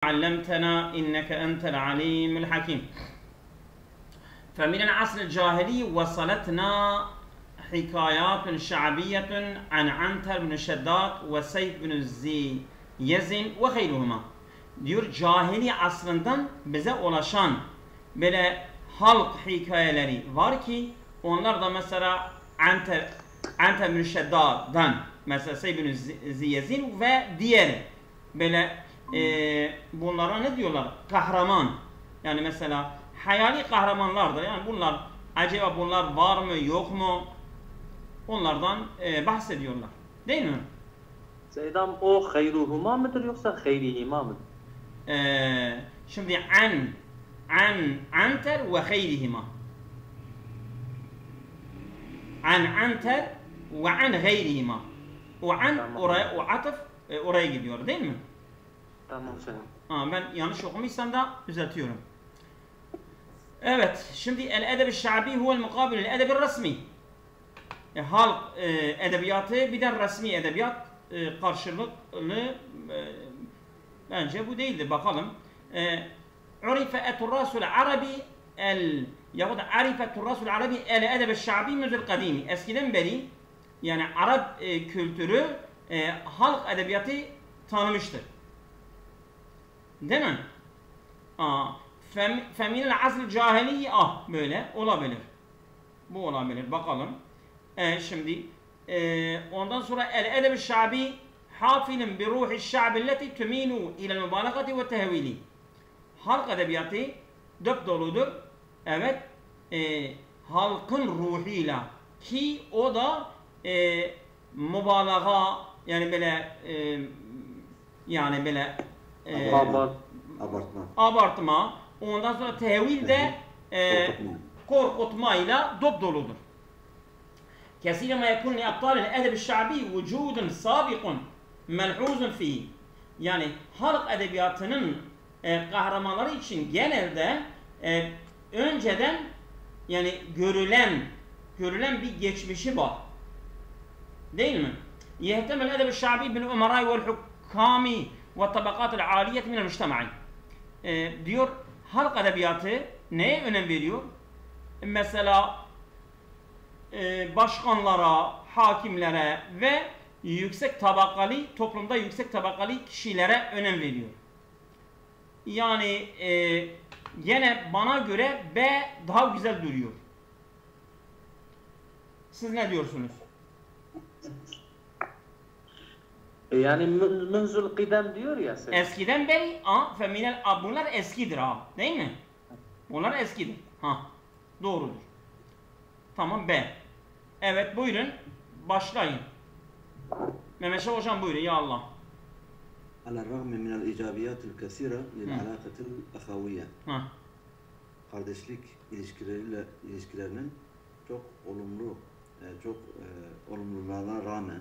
علمتنا إنك أنت العليم الحكيم. فمن العصر الجاهلي وصلتنا حكايات شعبية عن عنتر بن شداد وسيف بن زيزin وغيرهما. Diyor cahili asrından bize ulaşan böyle halk hikayeleri var ki onlar da mesela Anter bin Şeddad'dan mesela Seyf bin Ziyezin ve diğeri böyle bunlara ne diyorlar? Kahraman. Yani mesela hayali kahramanlardır. Yani bunlar acaba bunlar var mı yok mu? Onlardan bahsediyorlar. Değil mi? Seydam o hayruhuma mıdır yoksa hayrihima mıdır? Şimdi Anter ve hayrihima. Anter ve an gayrihima. O oraya o atıf oraya gidiyor değil mi? Tamam Seydam. Ben yanlış okumuşsam da düzeltiyorum. Evet, şimdi el-edeb-i şa'bi huvel mukabil el-edeb-i resmi. Halk edebiyatı bir de resmi edebiyat karşılıklı bence bu değildir. Bakalım. Urife eturrasul arabi yahut arife eturrasul arabi el-edeb-i şa'bi müzül kadimi. Eskiden beri yani Arap kültürü halk edebiyatı tanımıştır. Değil mi? Feminel asr cahiliye böyle olabilir. Bu olabilir. Bakalım. Şimdi ondan sonra el-edeb-i şa'bi hafilin bi ruhi şa'bi leti tüminu ilel mübalagati ve tehvili. Halk edebiyatı dop doludur. Evet. Halkın ruhuyla ki o da mübalağa yani böyle abartma. Ondan sonra tevil de korkutmayla dop doludur. Kesire ma yekun li abtalil edeb-i şa'bi vücudun sabikun melhuzun fihi. Yani halk edebiyatının kahramanları için genelde önceden yani görülen bir geçmişi var. Değil mi? Yehtemel edeb-i şa'bi bil umarai vel hukami ve tabakatil aliyet minel mujtema'i. Diyor halk edebiyatı neye önem veriyor? Mesela başkanlara, hakimlere ve toplumda yüksek tabakalı kişilere önem veriyor. Yani gene bana göre B daha güzel duruyor. Siz ne diyorsunuz? Yani münzul kıdem diyor ya sen. Eskiden beri bunlar eskidir değil mi? Bunlar eskidir. Doğrudur. Tamam B. Evet buyurun. Başlayın. Mehmet Şah hocam buyurun ya Allah. Alel-rağmi minel icabiyatil kesire lil-alâkatil ahaviyye. Kardeşlik ilişkilerinin çok olumlularına rağmen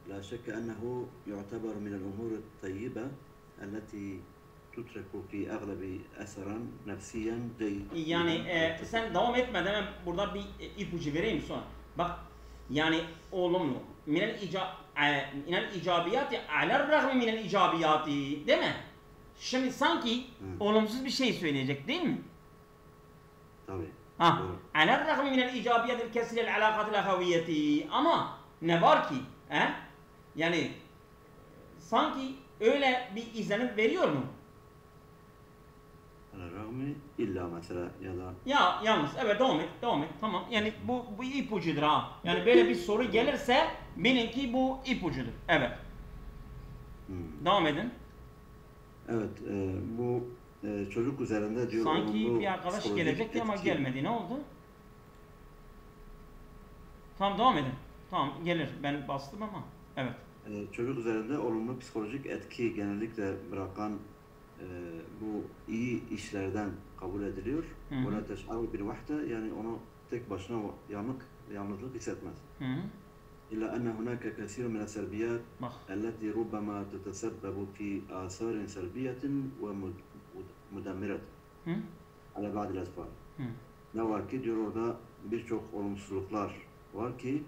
la şekke ennehu yu'teber minel umuri tayyibe elleti tutreku fi aglabi eseran nefsiyen ceyyid. Yani sen devam etmeden hemen burada bir ipucu vereyim sonra. Bak yani olumlu. Minel icabiyati alel-rağmi minel icabiyati değil mi? Şimdi sanki olumsuz bir şey söyleyecek değil mi? Tabii. Alel-rağmi minel icabiyatil kesirel alakatil ahaviyeti. Ama ne var ki? Yani sanki öyle bir izlenim veriyor mu? Alel-rağmi illa mesela ya da... Ya yalnız evet devam et tamam yani bu ipucudur yani böyle bir soru gelirse bilin ki bu ipucudur evet. Devam edin. Evet bu çocuk üzerinde diyor sanki bir arkadaş gelecekti ama gelmedi ne oldu? Tamam devam edin. Tamam gelir ben bastım ama evet. Çocuk üzerinde olumlu psikolojik etki genellikle bırakan bu iyi işlerden kabul ediliyor. Ona teş'aru bil vahde yani onu tek başına yalnızlık hissetmez. İlla enne hunaka kesir min es-selbiyat elleti rubbama tetesebbebu fi asarin selbiyetin ve mudammiret ala ba'dil esbab. Ne var ki diyor orada birçok olumsuzluklar var ki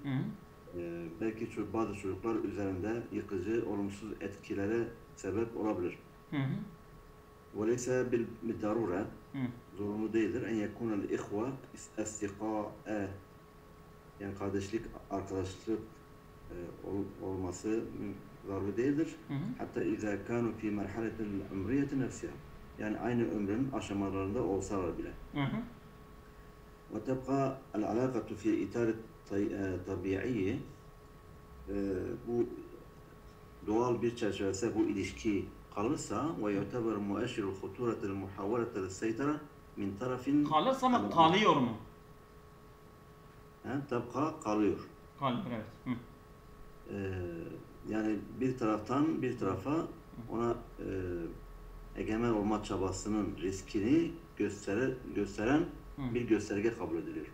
belki bazı çocuklar üzerinde yıkıcı olumsuz etkilere sebep olabilir. وليس بالضرورة zorunlu değildir. En yekunel ihva asdiqa yani kardeşlik, arkadaşlık olması zaruri değildir. Hatta izâ kânû fî merhaletil umriyeti nefsihâ. Yani aynı ömrün aşamalarında olsalar bile. Ve tebqa el-alâkatu fî itâr tabiiyye bu doğal bir çerçevesi bu ilişki kalırsa ve yu'teber mueşşirul huturetil muhavveletel seytara min tarafin kalırsa mı kalıyor mu? Tebqa kalıyor. Kalıyor, evet. Yani bir taraftan bir tarafa ona egemen olma çabasının riskini gösteren bir gösterge kabul ediliyor.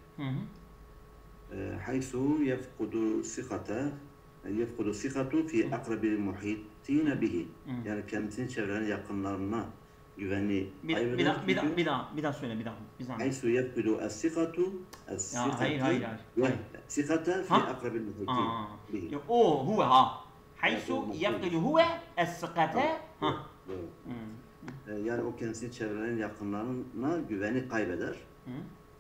Haysu yefkudu sikatu fi akrabil muhitine bihi. Yani kendisini çevrenin yakınlarına güvenli kaybeder. Bir daha söyle, bir daha. Haysu yefkudu as-sikatu hayır. sikata fi akrabil muhitine bihi. O huve ha. Haysu yefkudu huve as-sikate ha. Yani o kendisini çevrenin yakınlarına güveni kaybeder.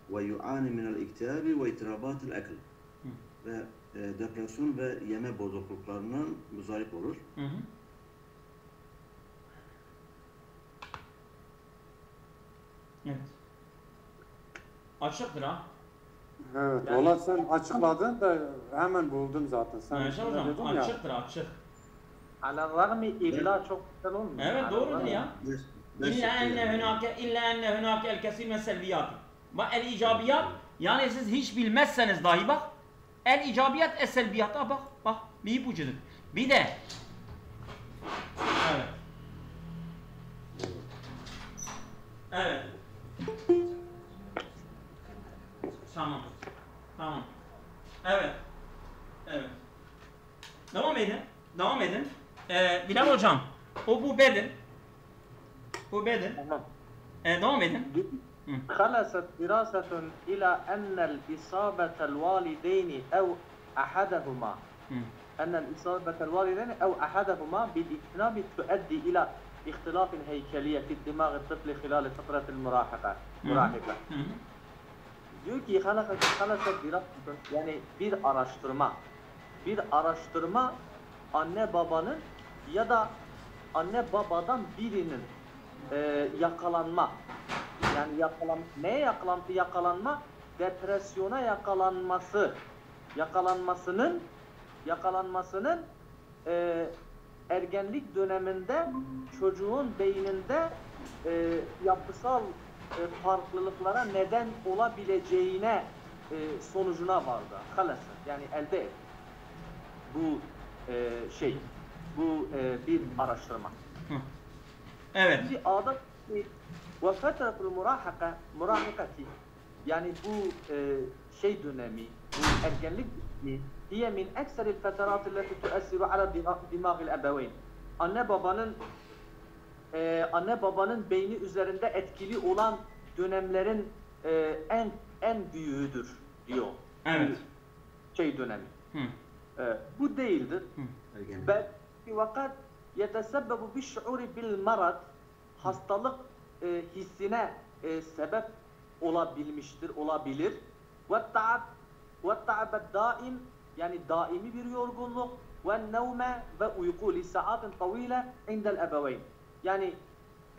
Ve yu'ani minel iktiabi ve itirabatil akl. Ve depresyon ve yeme bozukluklarından muzdarip olur. Evet. Açıktır ha. Evet, yani, valla sen açıkladın da hemen buldum zaten. Sen hocam, açıktır, açık. Ala-rağmi illa çok güzel olmuyor. Evet, doğrudur ya. İlla enne hunake el-kesir min selviyat. Bak el-icabiyat, yani siz hiç bilmezseniz dahi bak, el-icabiyat es-selviyata bak, bir ipucudur. Bir de, evet. Tamam. Evet. Devam edin. Bilal hocam, bu bedin. Tamam. Devam edin. خلصت دراسة إلى أن الإصابة الوالدين أو أحدهما بالاجتناب تؤدي إلى اختلاف هيكلية في دماغ الطفل خلال فترة المراهقة. Diyor ki خلصت دراسة yani bir araştırma anne babanın ya da anne babadan birinin yakalanma neye yakalanma? Depresyona yakalanmasının ergenlik döneminde çocuğun beyninde yapısal farklılıklara neden olabileceğine sonucuna vardı. Halası yani elde et. Bu bir araştırma. Evet. Bir adet ve fetretul murahakati yani bu dönemi, bu ergenlik dönemi hiye min ekseril feterat allati tu'essiru ala dimagil ebeveyn. Anne babanın beyni üzerinde etkili olan dönemlerin en büyüğüdür diyor. Evet. Dönemi. Bu değildir. Fakat yetesebbebu bi'ş'uri bil marad hastalık hissine sebep olabilir. Ve ta'ab daim yani daimi bir yorgunluk ve nevme ve uyku li saatin tavile indel ebeveyn. Yani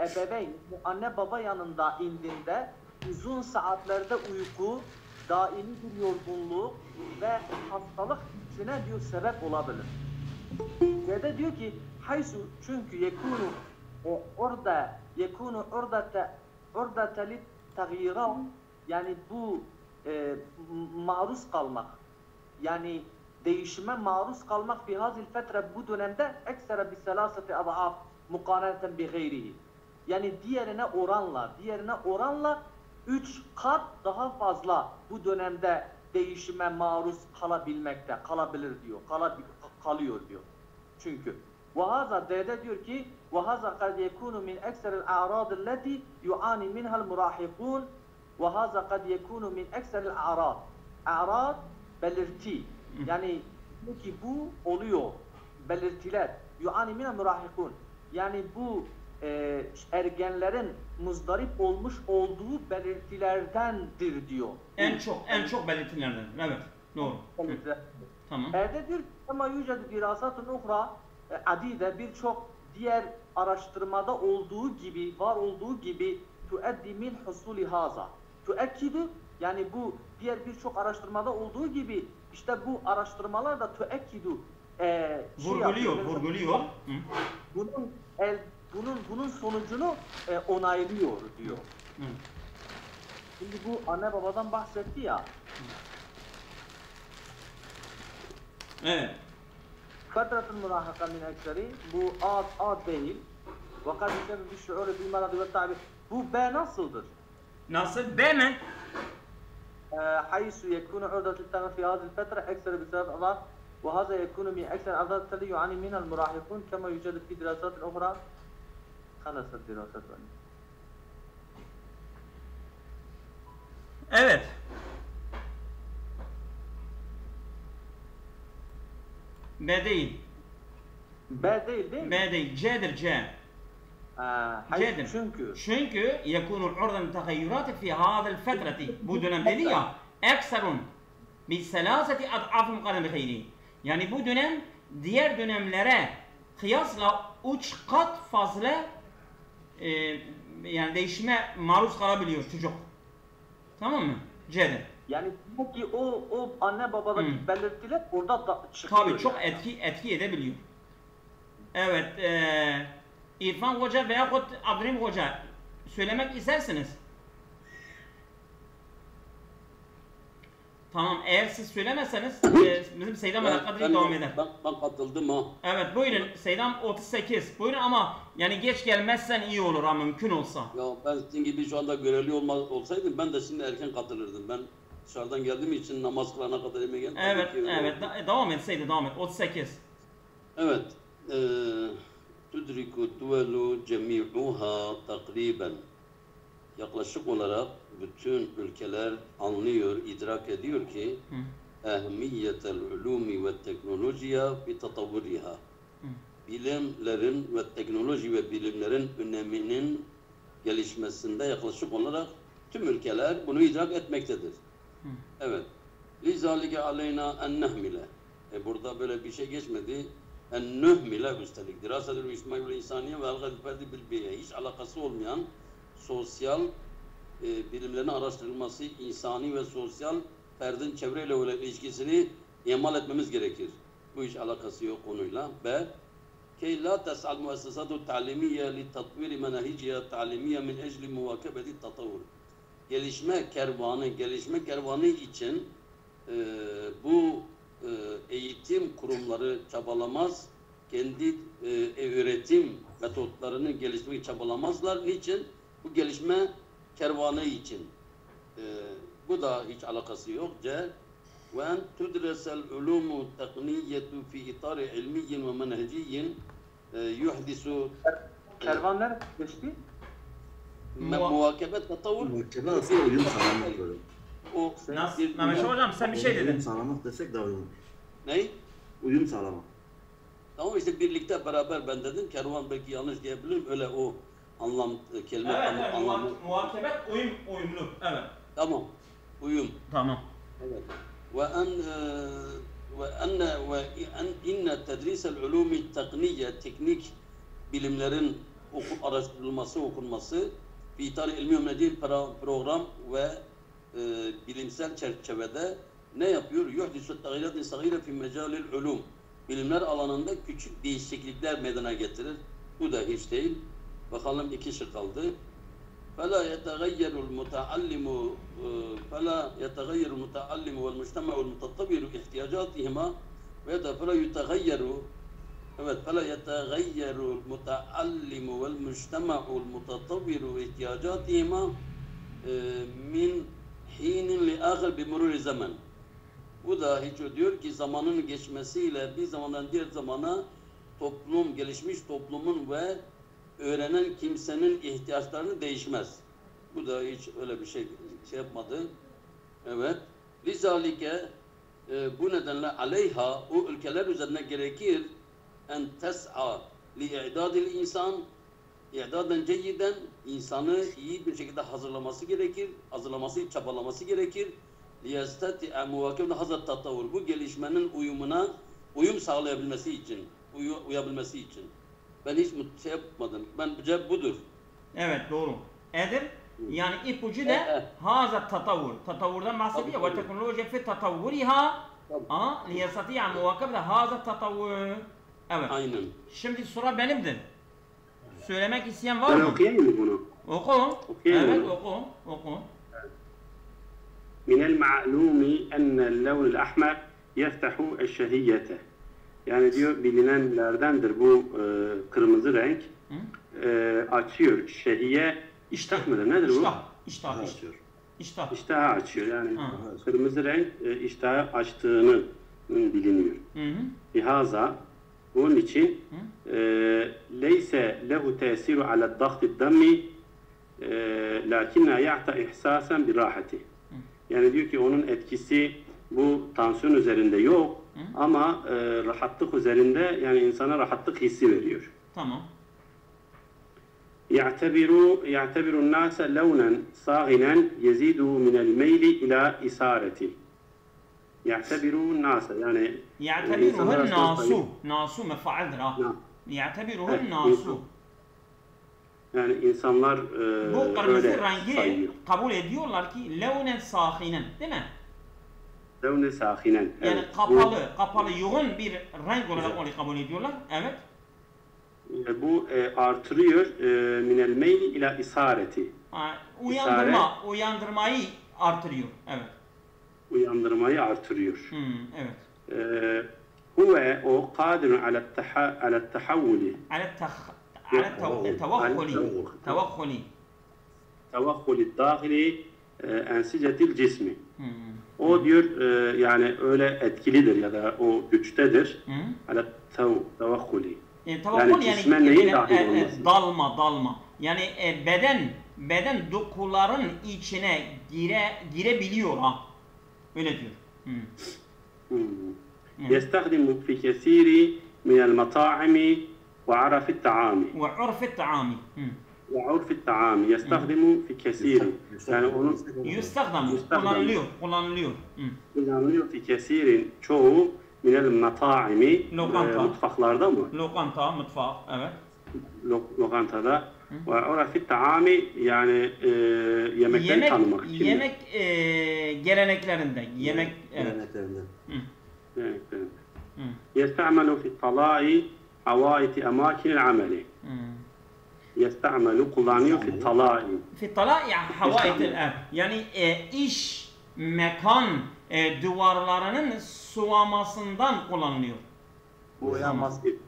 ebeveyn anne baba yanında indiğinde uzun saatlerde uyku, daimi bir yorgunluk ve hastalık hissine diyor sebep olabilir. Ve diyor ki haysu çünkü yekunu orada telit tagyirat yani bu maruz kalmak yani değişime maruz kalmak fi hazil fetre bu dönemde ekstra bi selaseti ad'af muqaraneten bi gayrihi yani diğerine oranla 3 kat daha fazla bu dönemde değişime maruz kalabilir diyor. Kalıyor diyor. Çünkü وهذا diyor ki وهذا قد يكون من أكثر الأعراض التي يعاني منها المراهقون وهذا قد يكون من أكثر الأعراض أعراض belirti yani diyor ki bu oluyor belirtiler يعاني منها المراهقون yani bu ergenlerin muzdarip olmuş olduğu belirtilerdendir diyor. En çok belirtilerden. Evet. Doğru. Tamam. Evde diyor ama yüced dirasatun uhra adide birçok diğer araştırmada olduğu gibi, var olduğu gibi tuaddi min husuli haza. Tuekkidu yani bu diğer birçok araştırmada olduğu gibi işte bu araştırmalar da tuekkidu vurguluyor. Bunun sonucunu onaylıyor diyor. Hı. Şimdi bu anne babadan bahsetti ya. Evet. Fetretül mürahaka min ekseri bu ad değil. Vakat bir şuuru bil meradi ve tabi. Bu B nasıldır? Nasıl? B mi? حيث يكون عرضة للتغير في هذه الفترة أكثر بسبب أضعاف وهذا يكون من أكثر أعراض التي يعاني منها المراهقون كما يوجد في دراسات أخرى. خلصت الدراسات. Evet. B değil. B değil değil mi? B değil. C'dir C. C'dir. Çünkü yekunul urdan tegayyurat fi hadal fetrati. Bu dönem dedi ya ekserun bi selaseti ad'af mukarrem bihayri. Yani bu dönem diğer dönemlere kıyasla 3 kat fazla yani değişime maruz kalabiliyor çocuk. Tamam mı? C'dir. Yani ki o anne babadaki belirtiler orada da çıkıyor. Tabii çok etki edebiliyor. Evet. İrfan Hoca veyahut Abdurrahim Hoca söylemek istersiniz. Tamam. Eğer siz söylemezseniz bizim Seydam Kadri devam eder. Ben katıldım ha. Evet buyurun. Seydam 38. Buyurun ama yani geç gelmezsen iyi olur ama mümkün olsa. Ya ben sizin gibi şu anda görevli olsaydım ben de şimdi erken katılırdım. Ben dışarıdan geldiğim için namaz kılana kadar emeğe geldim. Evet. Devam et Seydam devam et. 38. Evet. Tudriku duvelu cemi'uha takriben. Yaklaşık olarak bütün ülkeler anlıyor, idrak ediyor ki ehmiyetel ulumi ve teknolojiye fi tatavvuriha. Bilimlerin ve teknoloji ve bilimlerin öneminin gelişmesinde yaklaşık olarak tüm ülkeler bunu idrak etmektedir. Evet. Lizalike aleyna en nehmile. Burada böyle bir şey geçmedi. En nehmile üstelik. Dirasetül İsmail ve İnsaniye ve algâd ferdi bilbiye. Hiç alakası olmayan sosyal bilimlerin araştırılması, insani ve sosyal ferdin çevreyle olan ilişkisini ihmal etmemiz gerekir. Bu hiç alakası yok konuyla. B. Key la tes'al muessesatu ta'limiyye li tatviri menahiciye ta'limiyye min ecli muvakebeti tatavvur. Gelişme kervanı için bu eğitim kurumları çabalamaz, kendi öğretim metotlarını geliştirmeyi çabalamazlar. Niçin? Bu gelişme kervanı için. Bu da hiç alakası yok. C. Ve en tudresel ulumu tekniyetu fi itari ilmiyyin ve menheciyyin yuhdisu kervanlar geçti. Muvakebet tatavvur. Muvakebet aslında uyum sağlamak böyle. O Nasıl? Mehmet Hocam sen bir şey dedin. Uyum sağlamak desek daha uyum. Ne? Uyum sağlamak. Tamam işte birlikte beraber ben dedim. Kervan belki yanlış diyebilirim. Öyle o anlam kelime Evet, anlamı. muhakebet uyumlu. Evet. Tamam. Uyum. Tamam. Evet. İnne tedrisel ulumi tekniye teknik bilimlerin araştırılması, okunması fi ithal ilmi ömrediği program ve bilimsel çerçevede ne yapıyor? Yuhdisü tagyirat-ı sagire fi mecalil ulum. Bilimler alanında küçük değişiklikler meydana getirir. Bu da hiç değil. Bakalım 2 şık kaldı. فلا يتغير المتعلم والمجتمع المتطور احتياجاتهما فلا يتغير فلا يتغير المتعلم والمجتمع المتطور احتياجاتهما من حين لآخر بمرور الزمن. Bu da hiç diyor ki zamanın geçmesiyle bir zamandan diğer zamana gelişmiş toplumun ve öğrenen kimsenin ihtiyaçlarını değişmez. Bu da hiç öyle bir şey yapmadı. Evet. Lizalike bu nedenle aleyha o ülkeler üzerine gerekir en tes'a li i'dadil insan İ'daden ceyyiden insanı iyi bir şekilde hazırlaması gerekir, hazırlaması, çabalaması gerekir. Liyestati'a muvakebde hazret tatavvur. Bu gelişmenin uyum sağlayabilmesi için, uyabilmesi için. Ben hiç şey yapmadım. Ben cevap budur. Evet, doğru. Edir. Yani ipucu da hazret tatavvur. Tatavvurdan bahsediyor. Ve teknoloji fi tatavvuriha liyestati'a muvakebde hazret tatavvur. Evet. Aynen. Şimdi sıra benimdir. Söylemek isteyen var Ben mı? okuyayım mı bunu? Oku. Okuyayım Evet, mı? oku. من المعلوم أن اللون الأحمر يفتح الشهية. Yani diyor bilinenlerdendir bu kırmızı renk açıyor. Şehiye iştah mıdır? Nedir bu? İştah. İştahı açıyor. Yani kırmızı renk iştahı açtığını biliniyor. Lihaza bunun için leyse lehu tesiru ala dağıt dammi lakinna ya'ta ihsasen bir rahati. Yani diyor ki onun etkisi bu tansiyon üzerinde yok ama rahatlık üzerinde yani insana rahatlık hissi veriyor. Tamam. يعتبر الناس لونا صاغنا يزيد من الميل إلى إثارته. يعتبر الناس يعني يعتبره nasu mef'aldir ha. يعتبره nasu. Yani insanlar bu kırmızı rengi sayıyor. kabul ediyorlar ki levnen sahinen, değil mi? Levnen sahinen. Yani kapalı yoğun bir renk olarak onu kabul ediyorlar. Evet. Bu artırıyor minel meyli ila isareti. Uyandırmayı artırıyor. Evet. Uyandırmayı artırıyor. Evet. Huve o kadirun ala tahavvuli. Tevakkuli dâhili ensicetil cismi. O diyor yani öyle etkilidir ya da o güçtedir. Ala tevakkuli. Tevakkul yani dalma. Yani beden dokuların içine girebiliyor ha. Öyle diyor. يستخدم في كثير من المطاعم وعرف الطعام. وعرف الطعام يستخدم في كثير. Yani onun kullanılıyor في كثير çoğu من المطاعم mutfaklarda mı? Lokanta, mutfak, evet. Lokantada ve urafi taami yani yemekleri tanımak için. Yemek geleneklerinde. Geleneklerinde. يستعمل في الطلاء حوائط أماكن العمل. يستعمل kullanıyor في الطلاء. في الطلاء يعني حوائط الأب. Yani iş mekan duvarlarının suvamasından kullanılıyor.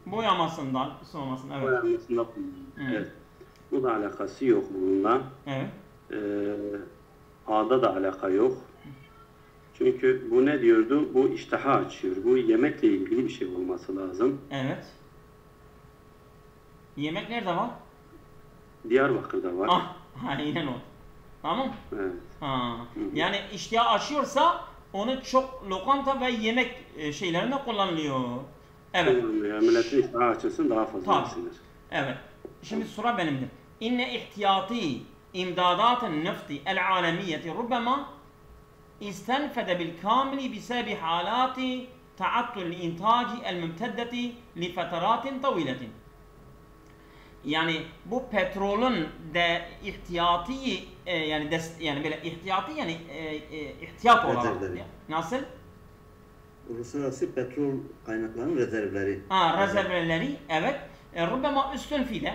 Boyamasından, suvamasından. Evet. Boyamasından kullanılıyor. Evet. Bu da alakası yok bununla. Evet. A'da da alaka yok. Çünkü bu ne diyordu? Bu iştahı açıyor. Bu yemekle ilgili bir şey olması lazım. Evet. Yemek nerede var? Diyarbakır'da var. Aynen o. Tamam. Evet. Yani iştahı açıyorsa onu çok lokanta ve yemek şeylerinde kullanılıyor. Evet. Milletin iştahı açılsın daha fazla yesinler. Evet. Şimdi sıra benimdir. İnne ihtiyati imdadatın nefti el-alemiyeti rubbema istenfede bil kamili bisebi halati ta'attul intaci el-mümteddeti li feteratin taviletin. Yani bu petrolün de ihtiyati yani böyle ihtiyati yani ihtiyat olarak. Nasıl? Uluslararası petrol kaynaklarının rezervleri. Rezervleri, evet. Rubbema üstünfide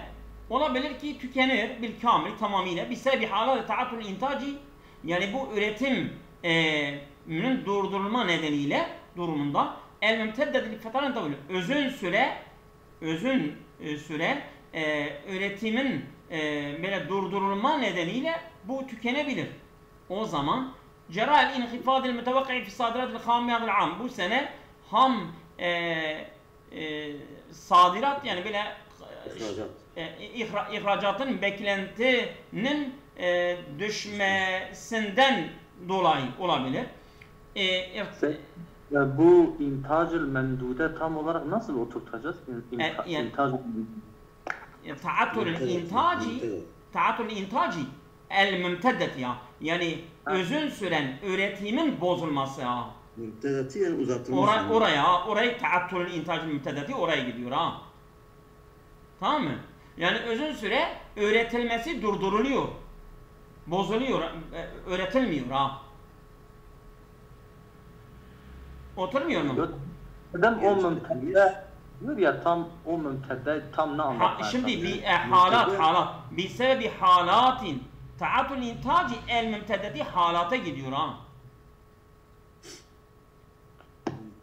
olabilir ki tükenir bil kamil tamamıyla bisebi halati ta'attul intaci yani bu üretimin durdurulma nedeniyle durumunda el-mümteddeti li feteratin taviletin özün süre üretimin böyle durdurulma nedeniyle bu tükenebilir. O zaman cerâ'l inhifâdil mütevekki'i fi sâdirâtil hâmiyâtil âm. Bu sene ham sadirat yani böyle ihracatın beklentinin düşmesinden dolayı olabilir. Ya bu intacül memdude tam olarak nasıl oturtacağız? تعطل الإنتاجي الممتدة ya. Yani uzun süren üretimin bozulması ya. Mümtedeti yani uzatılmış. Orayı taattulün intacı mümtedeti oraya gidiyor ha. Tamam mı? Yani uzun süre üretilmesi durduruluyor. Bozuluyor, üretilmiyor ha. Oturmuyor mu? Neden o mümtedde diyor ya, tam o mümtedde tam ne anlatmaya şimdi bir halat. Bir sebebi halatin taatul intacı el mümtedeti halata gidiyor ha.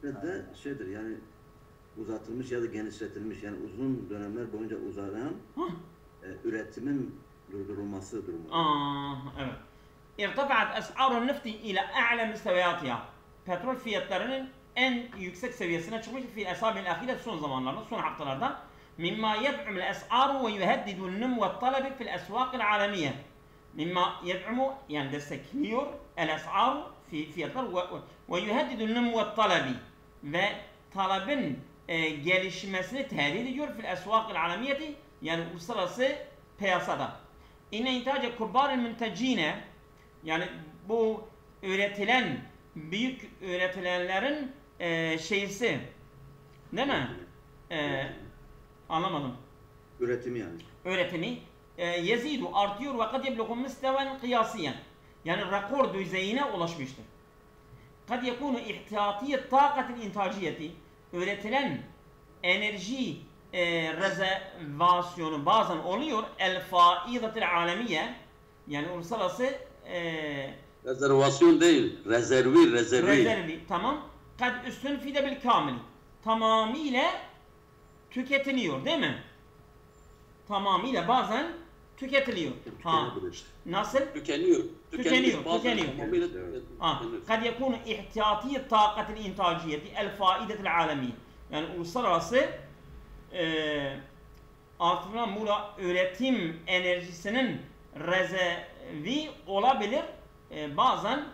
Mümtedde şeydir yani uzatılmış ya da genişletilmiş yani uzun dönemler boyunca uzayan üretimin durdurulması durumu. Evet. İrtafa'at es'arun nefti ile a'la müsteviyatiha. Petrol fiyatlarının en yüksek seviyesine çıkmış fi esabil ahire son zamanlarda, son haftalarda. Mimma yed'um el-es'aru ve yuheddidu n-num ve talebi fil esvaqil alamiye. Mimma yed'umu yani destekliyor el-es'aru fiyatlar ve yuheddidu n-num ve talebi ve talebin gelişmesini tehdit ediyor fil esvaqil alamiyeti yani uluslararası piyasada. İnne intace kubbaril müntecine yani bu üretilen büyük üretilenlerin şeysi değil mi? Anlamadım. Üretimi yani. Üretimi yezidu artıyor ve kad yebluğu müsteven kıyasiyen yani rekor düzeyine ulaşmıştır. Kad yekunu ihtiyatiye takatil intaciyeti üretilen enerji rezervasyonu bazen oluyor el faidatil alemiye yani uluslararası rezervasyon değil, rezervi. Tamam. Kad üstünfide bil kamil. Tamamıyla tüketiliyor değil mi? Tamamıyla bazen tüketiliyor. Nasıl? Tükeniyor. Kad yekunu ihtiyatiye takatil intaciyeti el faidatil alemiye. Yani uluslararası artırılan burada üretim enerjisinin rezervi olabilir. Bazen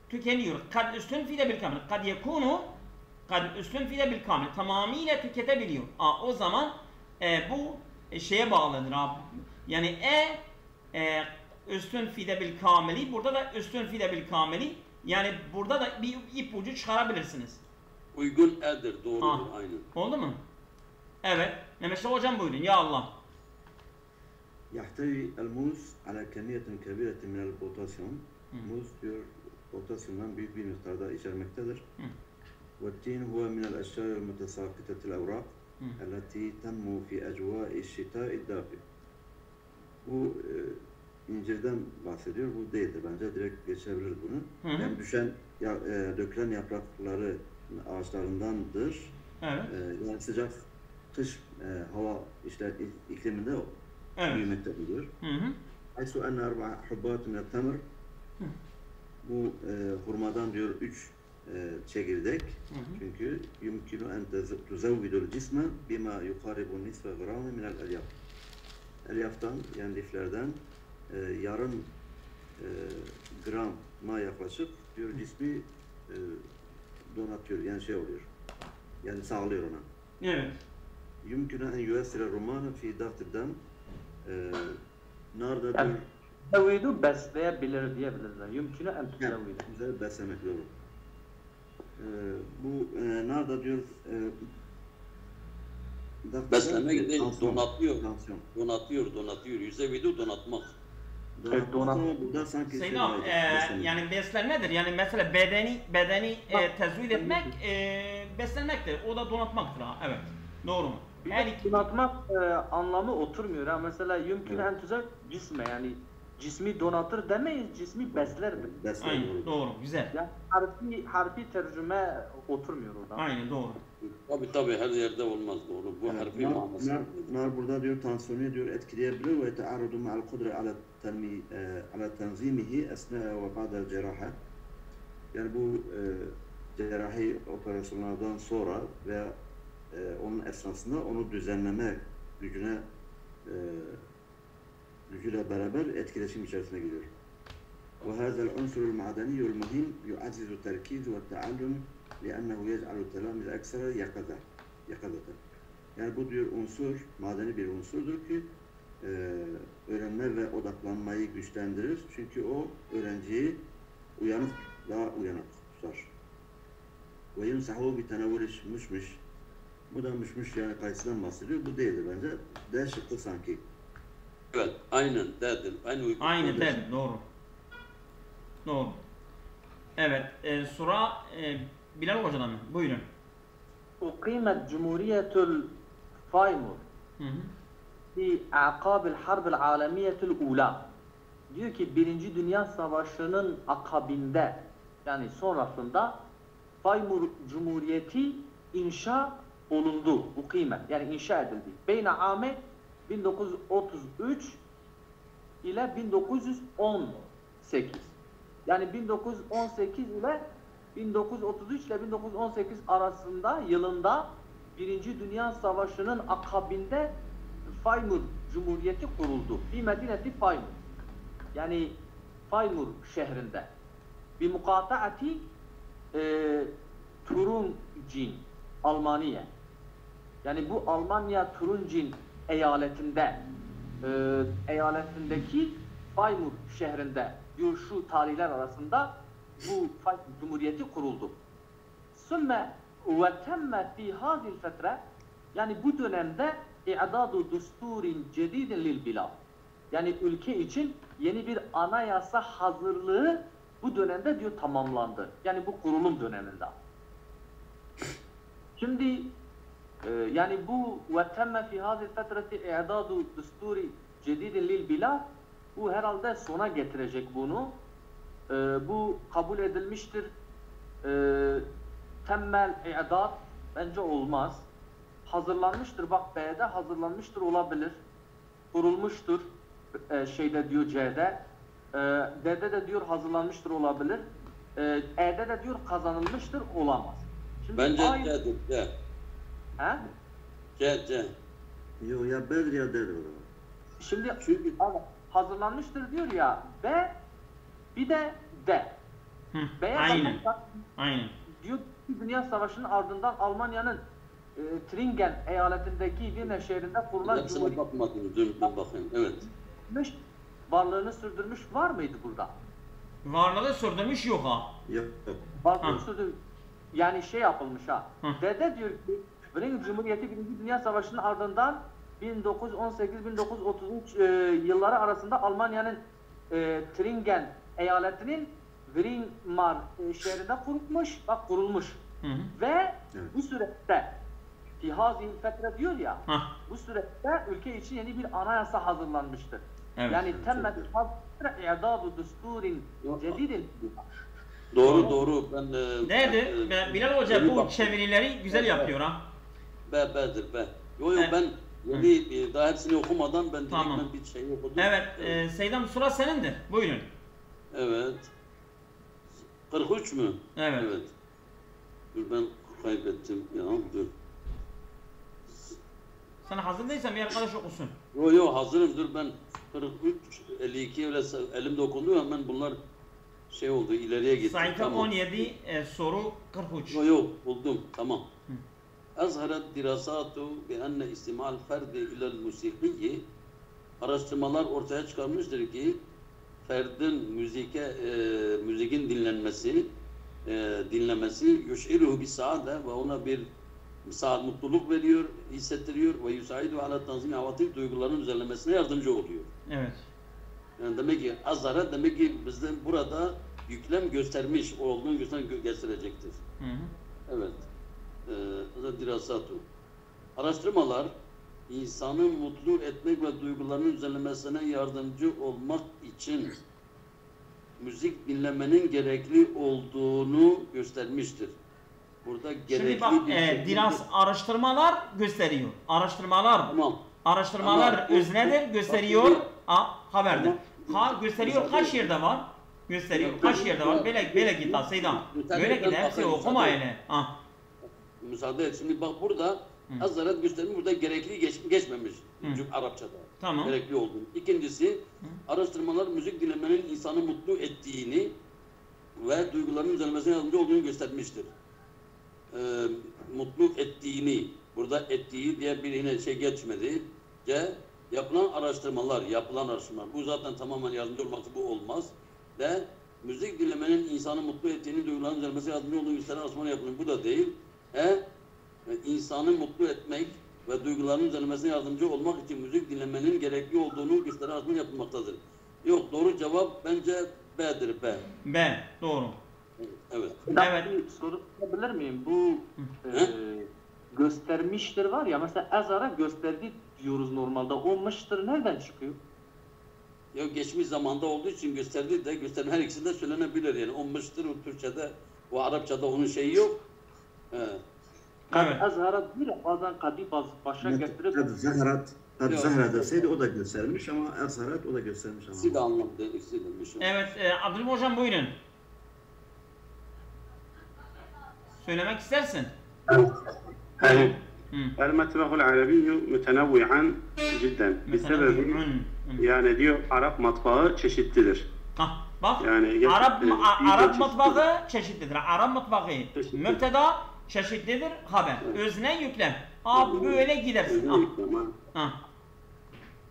tükeniyor. Kad üstünfide bil kamil. Kad yekunu kad üstünfide bil kamil. Tamamıyla tüketebiliyor. O zaman bu şeye bağlıdır abi. Yani üstünfide bil kamili. Burada da üstünfide bil kamili. Yani burada da bir ipucu çıkarabilirsiniz. Uygun doğrudur aynen. Oldu mu? Evet. Mehmet hocam buyurun. Ya Allah. يحتوي الموز على كمية كبيرة من البوتاسيوم. Muz diyor potasyumdan büyük bir miktarda içermektedir. والتين هو من الأشجار المتساقطة الأوراق التي تنمو في أجواء الشتاء الدافئ. Bu incirden bahsediyor. Bu değildir. Bence direkt geçebiliriz bunu. Yani dökülen yaprakları ağaçlarındandır. Evet. Yani sıcak kış hava ikliminde büyümektedir. Aysu enne arba'a hubbatun min tamr. Bu hurmadan diyor 3 çekirdek. Çünkü yumkinu en tuzavvidul cisme bima yuqaribu nisfe grame min el-elyaf. Elyaftan yani liflerden yarım grama yaklaşık diyor cismi donatıyor yani şey oluyor. Yani sağlıyor ona. Evet. Yumkinu en yuessire rumana fi dağıtıdan narda diyor. Tuzavvidu besleyebilir diyebilirler. Yumkinu en tuzavvidu. Güzel beslemek doğru. Bu narda diyor beslemek değil, donatıyor. Yüzevidu donatmak. Burada sanki Selam, yani beslenmedir. Yani mesela bedeni tezvil etmek beslenmektir. O da donatmaktır ha. Evet. Doğru mu? Donatmak anlamı oturmuyor ha. Mesela yumkün en tuzak cisme yani cismi donatır demeyiz, cismi beslerdir. Aynen, doğru, güzel. Yani harfi tercüme oturmuyor orada. Aynen, doğru. Tabii her yerde olmaz, doğru. Bu harfi manası. Nar burada diyor tansiyonu diyor etkileyebilir ve yetearrudu ma'al kudre ala tenzimihi esna ve ba'del ceraha. Yani bu cerrahi operasyonlardan sonra veya onun esnasında onu düzenleme gücüyle beraber etkileşim içerisine giriyor. وهذا العنصر المعدني المهم يعزز التركيز والتعلم لأنه يجعل التلاميذ أكثر يقظة. Yani bu diyor unsur, madeni bir unsurdur ki öğrenme ve odaklanmayı güçlendirir. Çünkü o öğrenciyi daha uyanık tutar. Ve yunsahu bi tenavvuliş müşmüş. Bu da müşmüş yani kayısıdan bahsediyor. Bu değildir bence. D şıkkı sanki. Evet, aynen D'dir. Aynı D, doğru. Doğru. Evet, Sura Bilal Hoca'dan mı? Buyurun. أقيمت جمهورية الفايمور في أعقاب الحرب العالمية الأولى. Diyor ki Birinci Dünya Savaşı'nın akabinde yani sonrasında Faymur Cumhuriyeti inşa olundu. Ukimet yani inşa edildi. Beyne ame 1933 ile 1918. Yani 1918 ile 1933 ile 1918 arasında yılında Birinci Dünya Savaşı'nın akabinde Faymur Cumhuriyeti kuruldu. Bir medineti Faymur. Yani Faymur şehrinde. Bir mukataati Turuncin, Almanya. Yani bu Almanya Turuncin eyaletindeki Faymur şehrinde diyor şu tarihler arasında bu Cumhuriyeti kuruldu. Sümme ve temme fi hazil fetre yani bu dönemde i'dadu dusturin cedidin lil bilad. Yani ülke için yeni bir anayasa hazırlığı bu dönemde diyor tamamlandı. Yani bu kurulum döneminde. Şimdi yani bu ve temme fi hazil fetreti i'dadu dusturi cedidin lil bilad bu herhalde sona getirecek bunu. Bu kabul edilmiştir. Temmel i'dad bence olmaz. Hazırlanmıştır. Bak B'de hazırlanmıştır olabilir. Kurulmuştur. Şeyde diyor C'de. D'de de diyor hazırlanmıştır olabilir. E'de de diyor kazanılmıştır olamaz. Şimdi bence C'dir. C. He? C. Yok ya B'dir ya D'dir o zaman. Şimdi hazırlanmıştır diyor ya B bir de D. Aynen. Aynen. Diyor Dünya Savaşı'nın ardından Almanya'nın Tringen eyaletindeki Vine şehrinde kurulan Hepsine bakmadım. Dur bakayım. Evet. Varlığını sürdürmüş var mıydı burada? Varlığı sürdürmüş yok ha. Yok. Varlığını sürdürmüş. Yani şey yapılmış ha. Dede diyor ki Birinci Cumhuriyeti Birinci Dünya Savaşı'nın ardından 1918-1933 yılları arasında Almanya'nın Tringen eyaletinin Weimar şehrinde kurulmuş. Bak kurulmuş. Ve bu süreçte Tihazil Fetre diyor ya bu süreçte ülke için yeni bir anayasa hazırlanmıştır. Evet. Yani temmet i'dadu dusturin cedidin. Doğru. Ben Nedir? Bilal Hoca bu çevirileri güzel yapıyor ha. B'dir. Yok ben daha hepsini okumadan ben direkt bir şey okudum. Evet. Seydam Sura senindir. Buyurun. Evet. 43 mü? Evet. Dur ben kaybettim ya. Dur. Sen hazır değilsen bir arkadaş okusun. Yok hazırım. Dur ben 43, 52 öyle elimde okunuyor hemen bunlar şey oldu ileriye gitti. Sayfa tamam. 17 soru 43. Yok buldum tamam. Azharet dirasatu bi enne istimal ferdi ilel musikiyi araştırmalar ortaya çıkarmıştır ki ferdin müzikin dinlemesi yuş'iruhu bi saade ve ona bir mutluluk veriyor, hissettiriyor ve yusaidu ala tanzimi avatif duyguların düzenlemesine yardımcı oluyor. Evet. Yani demek ki azhara demek ki bizden burada yüklem göstermiş olduğunu gösterecektir. Evet. Dirasatu. Araştırmalar insanı mutlu etmek ve duygularının düzenlemesine yardımcı olmak için müzik dinlemenin gerekli olduğunu göstermiştir. Burada gerekli şimdi bak araştırmalar gösteriyor. Araştırmalar öznedir gösteriyor. Haberde. Gösteriyor kaç yerde var? Gösteriyor kaç yerde var? Böyle git ha Seydam. Böyle git hepsi okuma hele. Müsaade et. Şimdi bak burada azzaret göstermiş. Burada gerekli geçmemiş. Arapçada. Tamam. Gerekli olduğunu. İkincisi araştırmalar müzik dinlemenin insanı mutlu ettiğini ve duyguların düzelmesine yardımcı olduğunu göstermiştir. Mutlu ettiğini. burada ettiği diye bir yine şey geçmedi. Yapılan araştırmalar, bu zaten tamamen yardımcı olması bu olmaz. Ve müzik dinlemenin insanı mutlu ettiğini, duyguların üzermesi yardımcı olduğu gösteren araştırmalar yapılıyor. Bu da değil. İnsanı mutlu etmek ve duyguların üzermesine yardımcı olmak için müzik dinlemenin gerekli olduğunu gösteren araştırmalar yapılmaktadır. Yok, doğru cevap bence B'dir, B. B, doğru. Evet. Evet. Bir soru sorabilir miyim? Bu göstermiştir var ya, mesela ezara gösterdi diyoruz normalde. Olmuştur nereden çıkıyor? Ya geçmiş zamanda olduğu için gösterdi de gösteren her ikisi de söylenebilir yani. Olmuştur o Türkçe'de, o Arapça'da onun şeyi yok. Evet. Ezara değil, bazen kadi başa getirip... Tabi Zahra deseydi o da göstermiş ama Ezharat o da göstermiş ama. İkisi de anlamda, ikisi demiş. Evet, Abdülhamid Hocam buyurun. Söylemek istersin. المتبخ العربي متنوعا جدا بسبب yani diyor Arap matbağı çeşitlidir. Bak yani Arap matbağı çeşitlidir. Arap matbağı mübteda çeşitlidir, haber. Özne yüklem. Böyle gidersin.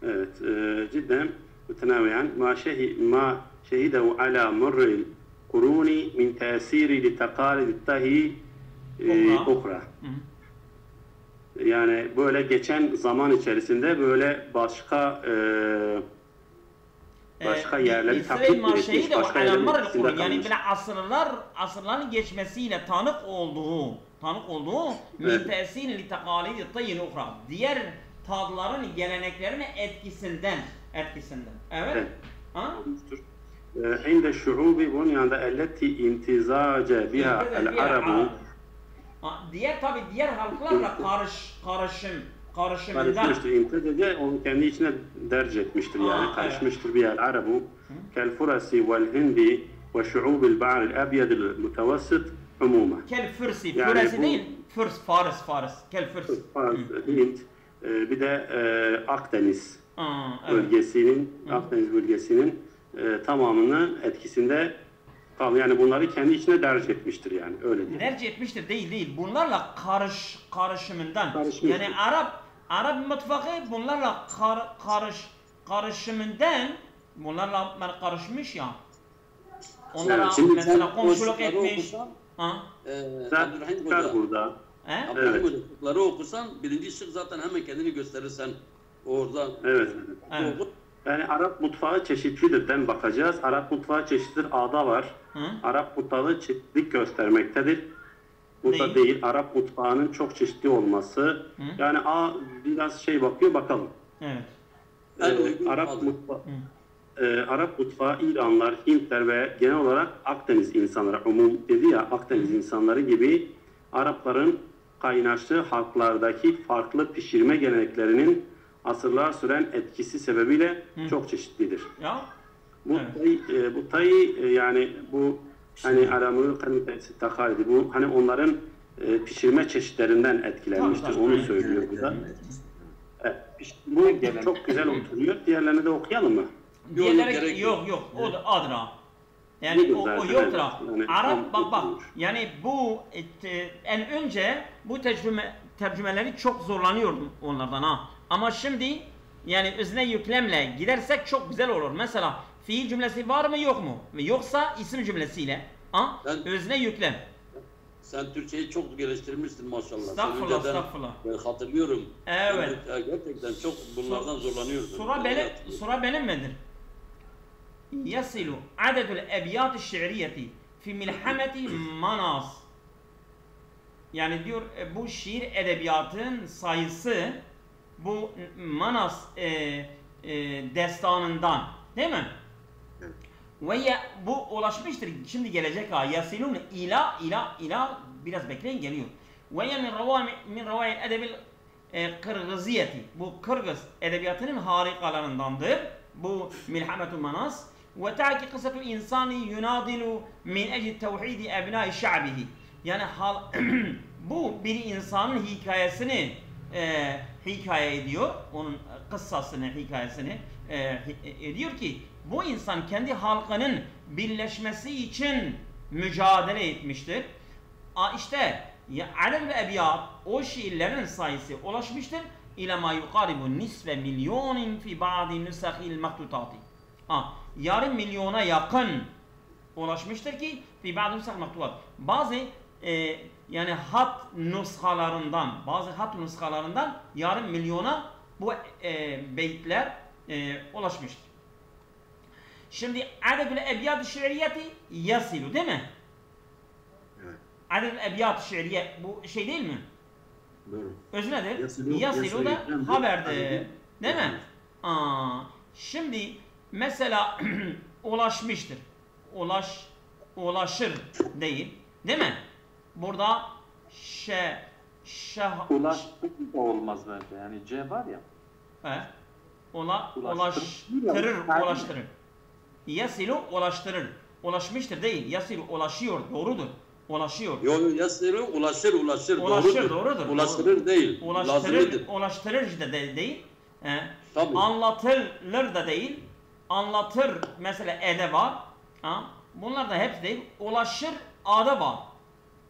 Evet, cidden mütenaviyen ma şehidehu ala murril kuruni min tesiri li takaliditahi ukra. Yani böyle geçen zaman içerisinde böyle başka yerleri taklit etmiş, başka yerleri yani böyle asırların geçmesiyle tanık olduğu min tesiri li takaliditahi ukra. Diğer tadların, geleneklerin etkisinden. Evet. عند الشعوب بنيان التي امتزاج بها العرب. Diğer halklarla karışımından. İmtizac onu kendi içine derc etmiştir yani karışmıştır bir yer Arabu kel Furasi vel Hindi ve şu'ubil Bahr al-Abyad al-Mutawassit umumen. Kel Fursi, Furasi değil, Faris. Kel Fursi. Hint. Bir de Akdeniz bölgesinin tamamının etkisinde kaldı. Yani bunları kendi içine derc etmiştir yani öyle değil. Derc etmiştir değil. Bunlarla karışımından. Yani Arap mutfağı bunlarla karışımından bunlarla karışmış ya. Onlara mesela komşuluk etmiş. Çıkar burada. Abdülhamid'leri okursan birinci şık zaten hemen kendini gösterirsen orada. Evet. Yani Arap mutfağı çeşitlidirden bakacağız. Arap mutfağı çeşitlidir. A'da var. Arap mutfağı çeşitlilik göstermektedir. Burada değil. Arap mutfağının çok çeşitli olması. Yani A biraz bakıyor bakalım. Evet. Arap mutfağı İranlar, Hintler ve genel olarak Akdeniz insanları, umum dedi ya Akdeniz insanları gibi Arapların kaynaştığı halklardaki farklı pişirme geleneklerinin asırlar süren etkisi sebebiyle çok çeşitlidir. Bu tayı yani bu hani alamı takalidi bu hani onların pişirme çeşitlerinden etkilenmiştir. Onu söylüyor burada. Bu çok güzel oturuyor. Diğerlerini de okuyalım mı? Diğerleri yok. O da adra. Yani o yoktur. Arap bak. Yani bu en önce bu tercümeleri çok zorlanıyordum onlardan Ama şimdi yani özne yüklemle gidersek çok güzel olur. Mesela fiil cümlesi var mı yok mu? Yoksa isim cümlesiyle özne yüklem. Sen Türkçeyi çok geliştirmişsin maşallah. Estağfurullah. Hatırlıyorum. Evet. Gerçekten çok bunlardan zorlanıyordum. Sura benim midir? يصل عدد الأبيات الشعرية في ملحمة مناص. Yani diyor bu şiir edebiyatın sayısı bu Manas destanından değil mi? Ve bu ulaşmıştır. Şimdi gelecek yasilun ila biraz bekleyin geliyor. Ve min ravai edebil Kırgıziyeti. Bu Kırgız edebiyatının harikalarındandır. Bu Milhametun Manas. Ve ta'ki kısatu insani yunadilu min ecid tevhidi ebnai şa'bihi. Yani bu bir insanın hikayesini hikaye ediyor. Onun kıssasını, hikayesini ediyor ki bu insan kendi halkının birleşmesi için mücadele etmiştir. İşte Adedül ebiyat o şiirlerin sayısı ulaşmıştır. İlâ mâ yukâribu nisfe milyonin fi ba'di nüsahil maktutati. Yarım milyona yakın ulaşmıştır ki fi ba'di nüsahil maktutat. Bazı yani hat nüshalarından yarım milyona bu beytler ulaşmıştır. Şimdi adedül ebiyat-ı şiiriyeti yasilu değil mi? Evet. Adedül ebiyat-ı şiiriye bu şey değil mi? Doğru. Özü nedir? Yasilu Da yüklemdir. haberdir. Değil mi? Yüklemdir. Şimdi mesela ulaşmıştır. Ulaşır değil. Değil mi? Burada Ulaştırır da olmaz bence. Yani C var ya. Ulaştırır. Yasilu ulaştırır. Ulaşmıştır değil. Yasilu ulaşıyor. Doğrudur. Ulaşıyor. Yasilu ulaşır. Doğrudur. Ulaştırır değil. Ulaştırır da değil. Tabii. Anlatılır da değil. Anlatır mesela ede var. Bunlar da hepsi değil. Ulaşır adı var.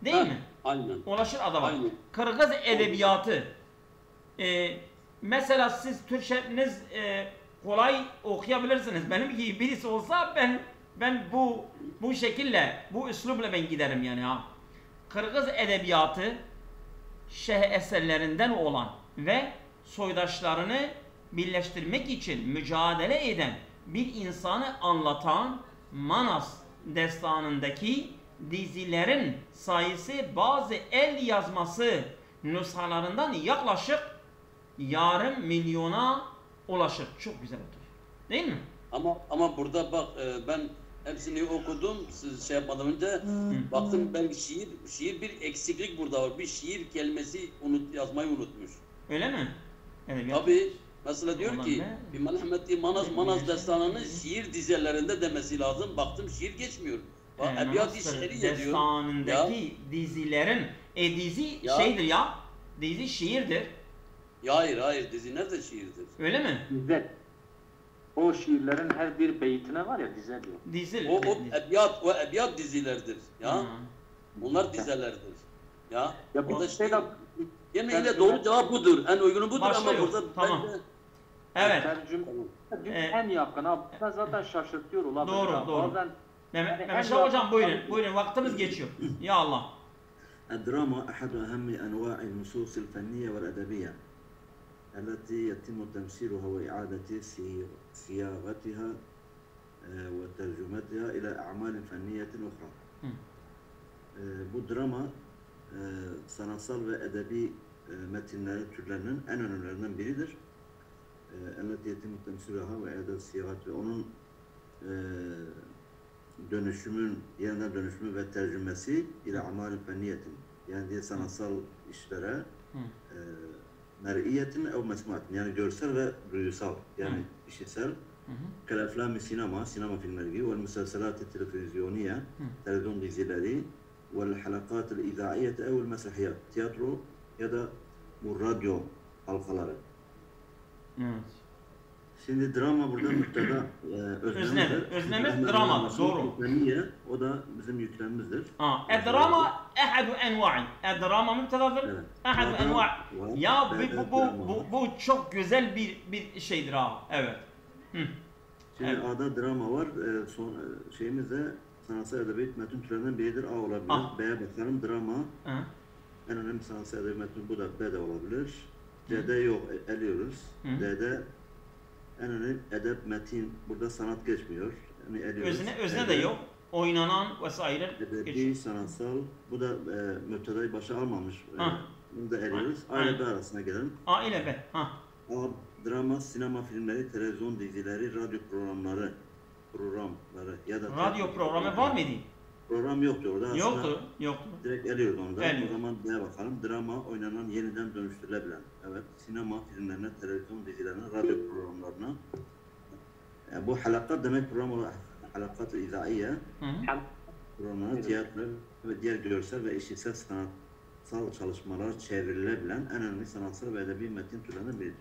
Değil mi? Aynen. Ulaşır adı var. Aynen. Kırgız edebiyatı. Mesela siz Türkçeniz kolay okuyabilirsiniz. Benim gibi birisi olsa ben bu şekilde, bu üslubla ben giderim yani ha. Kırgız edebiyatı eserlerinden olan ve soydaşlarını birleştirmek için mücadele eden bir insanı anlatan Manas destanındaki dizilerin sayısı bazı el yazması nüshalarından yaklaşık yarım milyona ulaşır. Çok güzel otur. Değil mi? Ama burada bak ben hepsini okudum. Siz şey yapmadan önce baktım ben şiir bir eksiklik burada var. Bir şiir kelimesi yazmayı unutmuş. Öyle mi? Tabii. Mesela diyor ki bir Mehmeti Manas destanının şiir dizelerinde demesi lazım. Baktım şiir geçmiyor. Ebiyat-ı şiiriye diyor. Destanındaki dizilerin dizi şeydir ya. Dizi şiirdir. Ya hayır dizi nerede şiirdir? Öyle mi? Dizel. O şiirlerin her bir beytine var ya dizel diyor. Dizi. O ebiyat dizilerdir. Ya. Bunlar dizelerdir. Ya Bu şeyle yine doğru cevap budur. En uygunu budur ama burada tamam. Evet. En yakın abi. Ben zaten şaşırtıyor olabilir. Doğru. Bazen Mehmet hocam buyurun. Vaktimiz geçiyor. Ya Allah. الدراما أحد أهم أنواع النصوص الفنية والأدبية التي يتم تمثيلها وإعادة صياغتها وترجمتها إلى أعمال فنية أخرى. Bu drama sanatsal ve edebi metinleri türlerinin en önemlilerinden biridir. التي يتم تمثيلها وإعادة صياغتها onun yeniden dönüşümü ve tercümesi ile amal-i fenniyetin yani diye sanatsal işlere mer'iyetin ev mesmuatin yani görsel ve duyusal yani işitsel keleflami sinema filmleri gibi ve müselselaat-i televizyoniye televizyon dizileri ve halakat-ı izaiyete ev mesrahiyat tiyatro ya da bu radyo halkaları. Şimdi drama burada müpteda öznemiz drama doğru. O da bizim yüklemimizdir. Drama ehadu enva'i. Drama müptedadır. Ehadu enva'i. Ya bu çok güzel bir şeydir ha. Evet. Şimdi A'da drama var. Şeyimizde sanatsal edebiyat metin türlerinden biridir. A olabilir. B'ye bakalım drama. En önemli sanatsal edebiyat metin bu da B de olabilir. C'de yok eliyoruz. D'de en önemli edep metin burada sanat geçmiyor. Yani özne de yok. Oynanan vesaire edebi, sanatsal. Bu da müptedayı başa almamış. Bunu da eliyoruz. A ile B arasına gelelim. A ile B. A drama, sinema filmleri, televizyon dizileri, radyo programları ya da radyo programı var mıydı? Program yoktu orada. Yoktu. Direkt eliyordu onu da. O zaman B'ye bakalım. Drama oynanan, yeniden dönüştürülebilen. Evet. Sinema filmlerine, televizyon dizilerine, radyo programlarına. Yani bu halakat demek program olarak halakat-ı izaiye. Programlarına, tiyatro ve diğer görsel ve işitsel sanatsal çalışmalar çevrilebilen en önemli sanatsal ve edebi metin türlerinden biridir.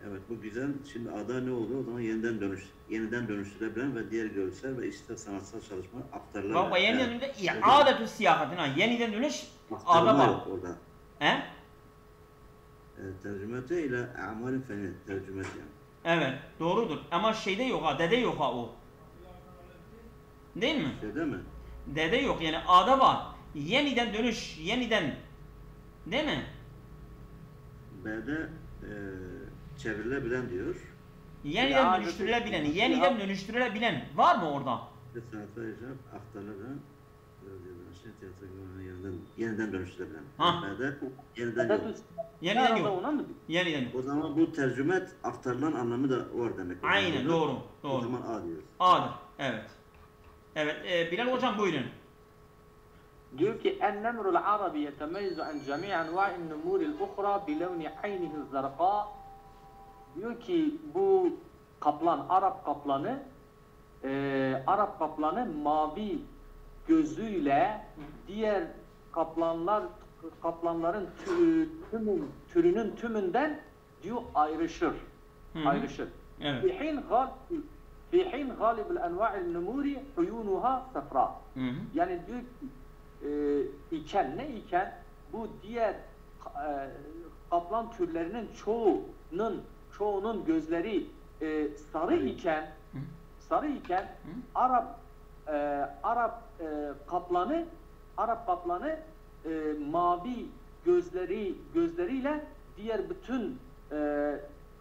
Evet, bu güzel. Şimdi ada ne oldu? O zaman yeniden dönüştürebilen ve diğer görsel ve işte sanatsal çalışma aktarılabilen. Baba yeniden dönüş, i'adetü siyahatına yeniden dönüş ada var. Orada. He? Tercümete ile amalin feni tercümet yani. Evet, doğrudur. Ama şeyde yok ha, dede yok ha o. Değil mi? Dede mi? Dede yok yani ada var. Yeniden dönüş, yeniden. Değil mi? B'de çevrilebilen diyor. Yeniden dönüştürülebilen, yeniden dönüştürülebilen var mı orada? Sanatlar icap aktarılabilen yeniden dönüştürülebilen. Ha. B'de yeniden yok. Yeniden yok. Yeniden yok. O zaman bu tercümet aktarılan anlamı da var demek. Aynen doğru. O Doğru. zaman A diyoruz. A'dır. Evet. Evet. Bilal hocam buyurun. diyor ki en-nemrul arabi yetemeyyizu an cemi' enva'in numuril ukhra bi levni aynihi zarqa. Diyor ki bu kaplan, Arap kaplanı mavi gözüyle diğer kaplanların türünün tümünden diyor ayrışır. Ayrışır. Evet. Fi hin galibul enva'il numuri uyunuha safra. Yani diyor iken bu diğer kaplan türlerinin çoğunun gözleri sarı iken Arap kaplanı mavi gözleriyle diğer bütün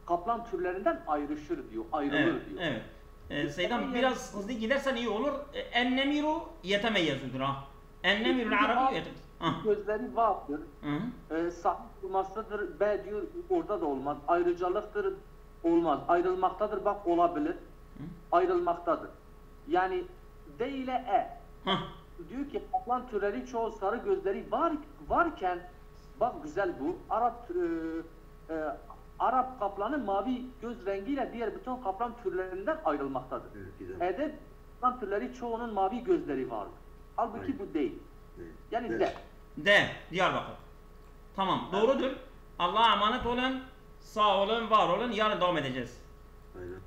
kaplan türlerinden ayrışır diyor, ayrılır diyor. Evet. Seydam biraz hızlı gidersen iyi olur. En-nemiru yetemeyyezudur ha. En-nemirul arabi gözleri vardır. Sahip olmasıdır. B diyor orada da olmaz. Ayrıcalıktır. Olmaz. Ayrılmaktadır. Bak olabilir. Ayrılmaktadır. Yani D ile E. Diyor ki kaplan türleri çoğu sarı gözleri varken bak güzel bu. Arap kaplanı mavi göz rengiyle diğer bütün kaplan türlerinden ayrılmaktadır. E'de kaplan türleri çoğunun mavi gözleri vardır. Halbuki bu değil. Yani D. D. Diyarbakır. Tamam. Doğrudur. Allah'a emanet olun. Sağ olun, var olun. Yarın devam edeceğiz. Aynen.